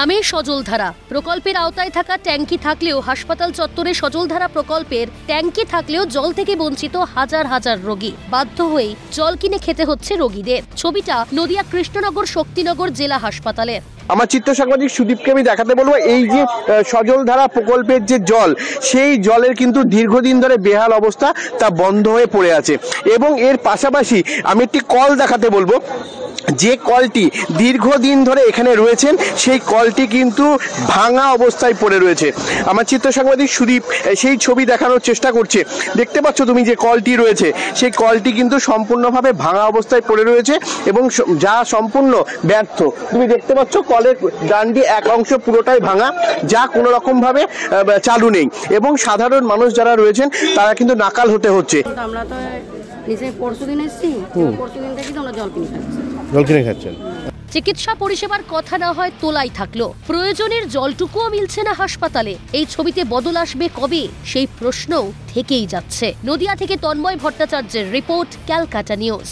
নামে সজলধারা প্রকল্পের আওতায় থাকা ট্যাঙ্কি থাকলেও হাসপাতাল চত্বরে সজলধারা প্রকল্পের ট্যাঙ্কি থাকলেও জল থেকে বঞ্চিত হাজার হাজার রোগী। বাধ্য হয়ে জল কিনে খেতে হচ্ছে রোগীদের। ছবিটা নদিয়া কৃষ্ণনগর শক্তিনগর জেলা হাসপাতালের। আমার চিত্র সাংবাদিক সুদীপকে আমি দেখাতে বলবো, এই যে সজলধারা প্রকল্পের যে জল, সেই জলের কিন্তু দীর্ঘদিন ধরে বেহাল অবস্থা, তা বন্ধ হয়ে পড়ে আছে। এবং এর পাশাপাশি আমি একটি কল দেখাতে বলবো, যে কলটি দীর্ঘদিন ধরে এখানে রয়েছেন, সেই কলটি কিন্তু ভাঙা অবস্থায় পড়ে রয়েছে। আমার চিত্র সাংবাদিক সুদীপ সেই ছবি দেখানোর চেষ্টা করছে। দেখতে পাচ্ছ তুমি যে কলটি রয়েছে, সেই কলটি কিন্তু সম্পূর্ণভাবে ভাঙা অবস্থায় পড়ে রয়েছে এবং যা সম্পূর্ণ ব্যর্থ। তুমি দেখতে পাচ্ছ কলের ডান্ডি এক অংশ পুরোটাই ভাঙা, যা কোনো রকম ভাবে চালু নেই এবং সাধারণ মানুষ যারা রয়েছেন তারা কিন্তু নাকাল হতে হচ্ছে। আমরা তো নিচে পরশুদিন এসেছি, পরশুদিন থেকে আমরা জল কিনে খাচ্ছেন। চিকিৎসা পরিষেবার কথা না হয় তোলাই থাকলো, প্রয়োজনের জলটুকুও মিলছে না হাসপাতালে। এই ছবিতে বদল আসবে কবে, সেই প্রশ্নও থেকেই যাচ্ছে। নদিয়া থেকে তন্ময় ভট্টাচার্যের রিপোর্ট, ক্যালকাটা নিউজ।